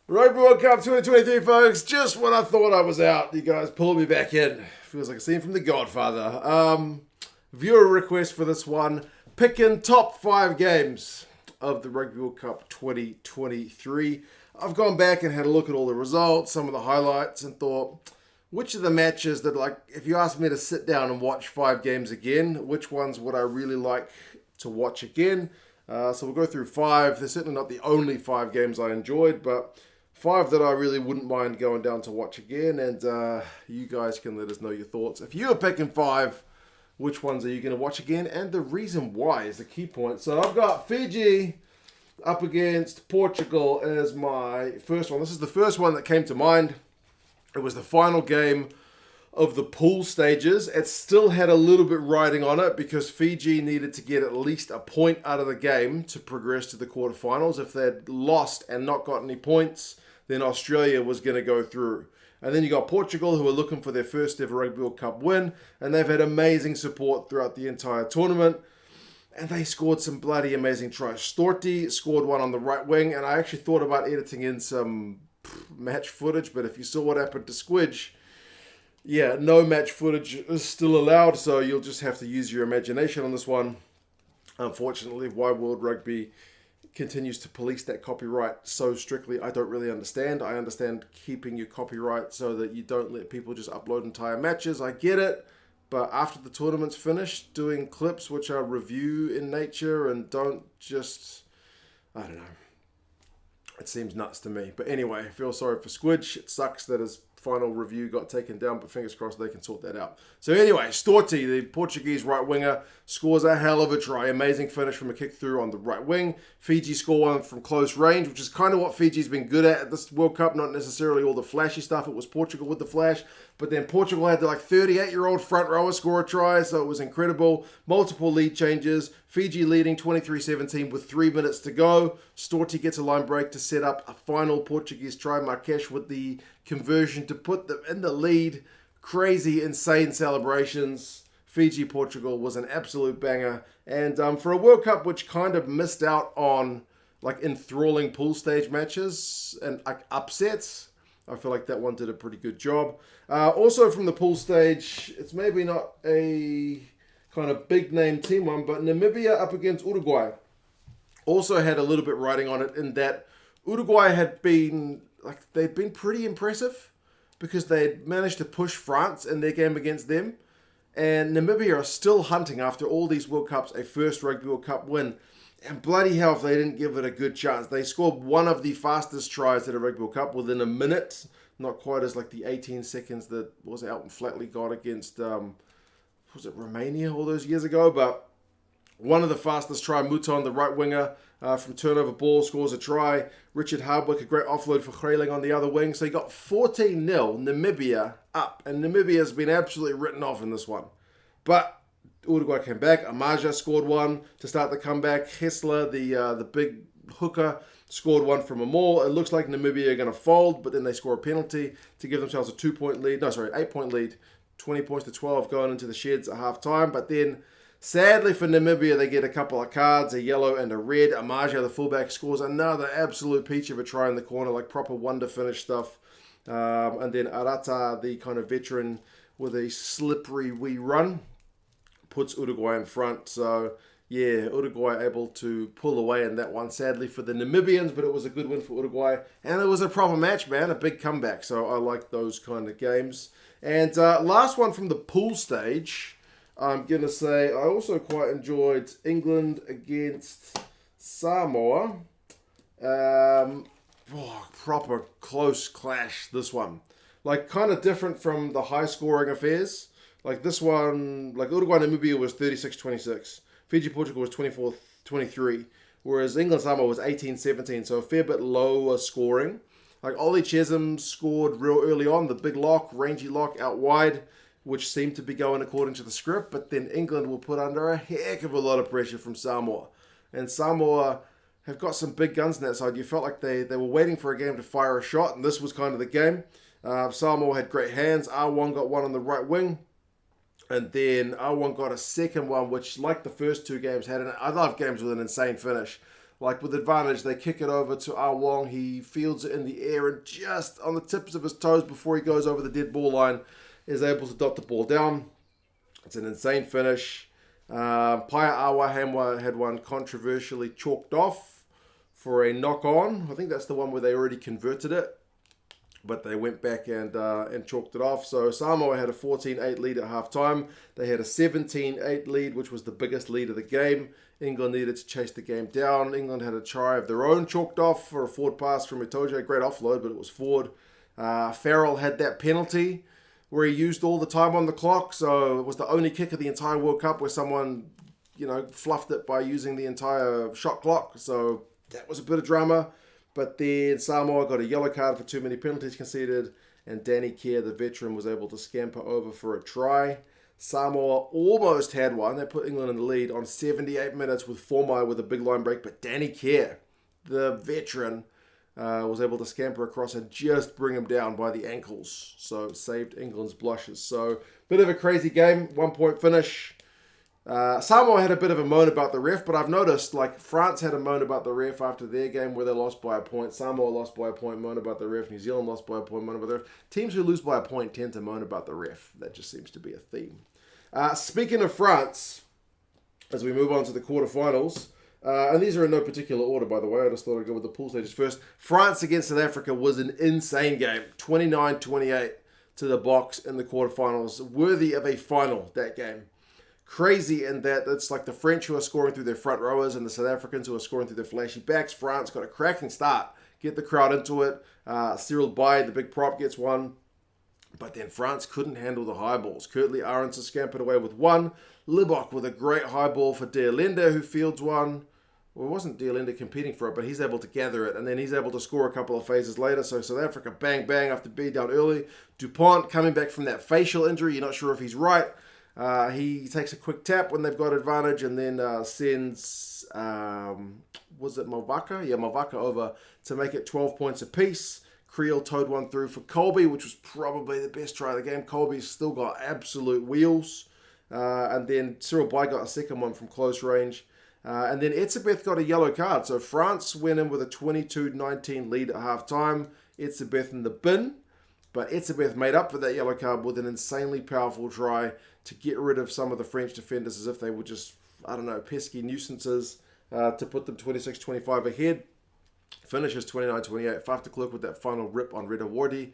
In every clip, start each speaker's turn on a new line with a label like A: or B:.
A: Rugby World Cup 2023, folks. Just when I thought I was out, you guys pulled me back in. Feels like a scene from The Godfather. Viewer request for this one. Picking top 5 games of the Rugby World Cup 2023. I've gone back and had a look at all the results, some of the highlights, and thought, which of the matches that, like, if you asked me to sit down and watch 5 games again, which ones would I really like to watch again? So we'll go through 5. They're certainly not the only 5 games I enjoyed, but 5 that I really wouldn't mind going down to watch again, and you guys can let us know your thoughts. If you are picking 5, which ones are you going to watch again, and the reason why is the key point. So I've got Fiji up against Portugal as my first one. This is the first one that came to mind. It was the final game of the pool stages. It still had a little bit riding on it because Fiji needed to get at least a point out of the game to progress to the quarterfinals. If they'd lost and not got any points, then Australia was going to go through. And then you got Portugal, who are looking for their first ever Rugby World Cup win, and they've had amazing support throughout the entire tournament. And they scored some bloody amazing tries. Storti scored one on the right wing, and I actually thought about editing in some match footage, but if you saw what happened to Squidge, yeah, no match footage is still allowed, so you'll just have to use your imagination on this one. Unfortunately, why World Rugby continues to police that copyright so strictly, I don't really understand. I understand keeping your copyright so that you don't let people just upload entire matches. I get it. But after the tournament's finished, doing clips which are review in nature and don't just, I don't know. It seems nuts to me. But anyway, I feel sorry for Squidge. It sucks that his final review got taken down, but fingers crossed they can sort that out. So anyway, Storti, the Portuguese right winger, scores a hell of a try. Amazing finish from a kick through on the right wing. Fiji score one from close range, which is kind of what Fiji's been good at this World Cup. Not necessarily all the flashy stuff. It was Portugal with the flash. But then Portugal had the 38-year-old front rower score a try, so it was incredible. Multiple lead changes. Fiji leading 23-17 with 3 minutes to go. Storti gets a line break to set up a final Portuguese try. Marques with the conversion to put them in the lead. Crazy, insane celebrations. Fiji-Portugal was an absolute banger. And for a World Cup which kind of missed out on enthralling pool stage matches and upsets, I feel like that one did a pretty good job. Also from the pool stage, it's maybe not a kind of big name team one, but Namibia up against Uruguay also had a little bit riding on it in that Uruguay had been, they'd been pretty impressive because they'd managed to push France in their game against them. And Namibia are still hunting after all these World Cups a first Rugby World Cup win. And bloody hell if they didn't give it a good chance. They scored one of the fastest tries at a Rugby World Cup within a minute. Not quite as the 18 seconds that was Alton Flatley got against, was it Romania all those years ago? But one of the fastest try, Mouton, the right winger, from turnover ball, scores a try. Richard Hardwick, a great offload for Grayling on the other wing. So he got 14-0, Namibia up. And Namibia has been absolutely written off in this one. But Uruguay came back. Amaja scored one to start the comeback. Hessler, the big hooker, scored one from a maul. It looks like Namibia are going to fold, but then they score a penalty to give themselves a 8-point lead. 20 points to 12 going into the sheds at half time. But then, sadly for Namibia, they get a couple of cards, a yellow and a red. Amaja, the fullback, scores another absolute peach of a try in the corner, proper wonder finish stuff. And then Arata, the kind of veteran with a slippery wee run, puts Uruguay in front. So, yeah, Uruguay able to pull away in that one, sadly for the Namibians, but it was a good win for Uruguay. And it was a proper match, man, a big comeback. So I like those kind of games. And last one from the pool stage, I'm going to say I also quite enjoyed England against Samoa. Proper close clash, this one. Kind of different from the high-scoring affairs. This one, Uruguay-Namibia was 36-26. Fiji-Portugal was 24-23. Whereas England-Samoa was 18-17, so a fair bit lower scoring. Ollie Chesham scored real early on, the big lock, rangy lock out wide, which seemed to be going according to the script, but then England will put under a heck of a lot of pressure from Samoa. And Samoa have got some big guns on that side. You felt like they were waiting for a game to fire a shot, and this was kind of the game. Samoa had great hands. R1 got one on the right wing. And then R1 got a second one, which, like the first 2 games, I love games with an insane finish. like with advantage, they kick it over to Ah Wong. He fields it in the air and just on the tips of his toes before he goes over the dead ball line is able to dot the ball down. It's an insane finish. Paia Awa Hamwa had one controversially chalked off for a knock-on. I think that's the one where they already converted it, but they went back and chalked it off. So Samoa had a 14-8 lead at halftime. They had a 17-8 lead, which was the biggest lead of the game. England needed to chase the game down. England had a try of their own chalked off for a forward pass from Itoje. Great offload, but it was forward. Farrell had that penalty where he used all the time on the clock. So it was the only kick of the entire World Cup where someone, fluffed it by using the entire shot clock. So that was a bit of drama. But then Samoa got a yellow card for too many penalties conceded. And Danny Kerr, the veteran, was able to scamper over for a try. Samoa almost had one. They put England in the lead on 78 minutes with Formai with a big line break. But Danny Kerr, the veteran, was able to scamper across and just bring him down by the ankles. So saved England's blushes. So bit of a crazy game. 1 point finish. Samoa had a bit of a moan about the ref, but I've noticed France had a moan about the ref after their game where they lost by a point. Samoa lost by a point, moan about the ref. New Zealand lost by a point, moan about the ref. Teams who lose by a point tend to moan about the ref. That just seems to be a theme. Speaking of France, as we move on to the quarterfinals, and these are in no particular order, by the way. I just thought I'd go with the pool stages first. France against South Africa was an insane game. 29-28 to the box in the quarterfinals. Worthy of a final, that game. Crazy in that it's like the French who are scoring through their front rowers and the South Africans who are scoring through their flashy backs. France got a cracking start. Get the crowd into it. Cyril Baye, the big prop, gets one. But then France couldn't handle the high balls. Kurtley Arendse scampered away with one. Libok with a great high ball for De Linde, who fields one. Well, it wasn't De Linde competing for it, but he's able to gather it. And then he's able to score a couple of phases later. So South Africa, bang, bang, after being down early. Dupont coming back from that facial injury. You're not sure if he's right. He takes a quick tap when they've got advantage and then sends, was it Malvaka? Yeah, Malvaka over to make it 12 points apiece. Creel towed one through for Colby, which was probably the best try of the game. Colby's still got absolute wheels. And then Cyril Baye got a second one from close range. And then Etzebeth got a yellow card. So France went in with a 22-19 lead at halftime. Etzebeth in the bin. But Etzebeth made up for that yellow card with an insanely powerful try to get rid of some of the French defenders as if they were just, pesky nuisances to put them 26-25 ahead. Finishes 29-28. Faf de Klerk with that final rip on Reda Wardy.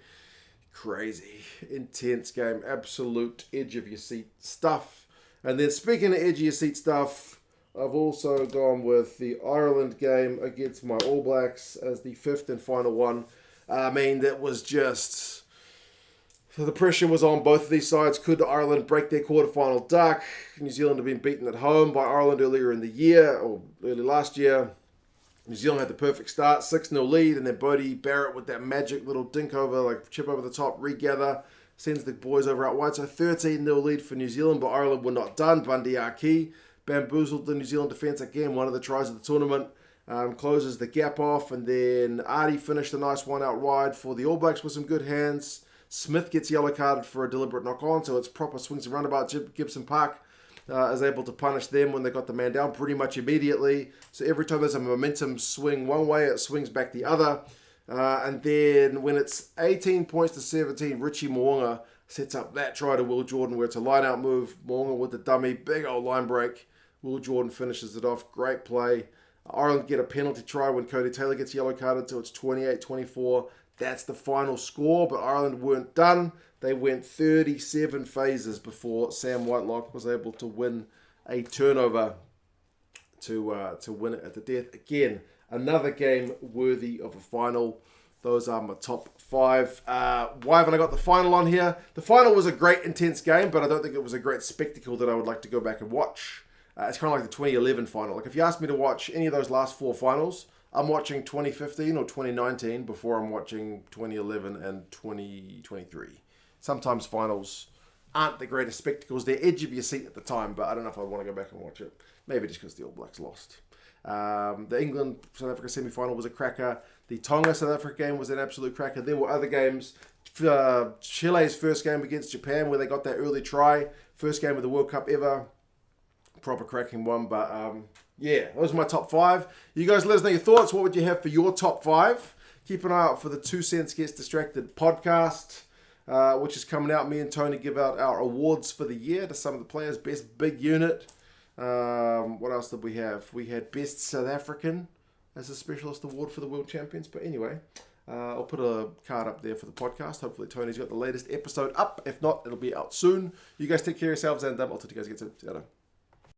A: Crazy, intense game. Absolute edge of your seat stuff. And then speaking of edge of your seat stuff, I've also gone with the Ireland game against my All Blacks as the fifth and final one. I mean, that was just... So the pressure was on both of these sides. Could Ireland break their quarterfinal duck? New Zealand had been beaten at home by Ireland earlier in the year, or early last year. New Zealand had the perfect start, 6-0 lead, and then Bodie Barrett with that magic little dink over, chip over the top, regather, sends the boys over out wide. So 13-0 lead for New Zealand, but Ireland were not done. Bundy Aki bamboozled the New Zealand defence again, one of the tries of the tournament. Closes the gap off, and then Artie finished a nice one out wide for the All Blacks with some good hands. Smith gets yellow carded for a deliberate knock-on, so it's proper swings and roundabout. Gibson Park is able to punish them when they got the man down pretty much immediately. So every time there's a momentum swing one way, it swings back the other. And then when it's 18 points to 17, Richie Mo'unga sets up that try to Will Jordan where it's a line-out move. Mo'unga with the dummy, big old line break. Will Jordan finishes it off. Great play. Ireland get a penalty try when Cody Taylor gets yellow carded, so it's 28-24. That's the final score, but Ireland weren't done. They went 37 phases before Sam Whitelock was able to win a turnover to win it at the death. Again, another game worthy of a final. Those are my top five. Why haven't I got the final on here? The final was a great, intense game, but I don't think it was a great spectacle that I would like to go back and watch. It's kind of like the 2011 final. If you asked me to watch any of those last four finals, I'm watching 2015 or 2019 before I'm watching 2011 and 2023. Sometimes finals aren't the greatest spectacles. They're edge of your seat at the time, but I don't know if I want to go back and watch it. Maybe just because the All Blacks lost. The England-South Africa semi-final was a cracker. The Tonga-South Africa game was an absolute cracker. There were other games. Chile's first game against Japan where they got that early try. First game of the World Cup ever. Proper cracking one, but Yeah, those are my top 5. You guys let us know your thoughts. What would you have for your top 5? Keep an eye out for the 2 Cents Gets Distracted podcast, which is coming out. Me and Tony give out our awards for the year to some of the players. Best Big Unit. What else did we have? We had Best South African as a specialist award for the World Champions. But anyway, I'll put a card up there for the podcast. Hopefully Tony's got the latest episode up. If not, it'll be out soon. You guys take care of yourselves, and I'll talk to you guys again soon. See you later.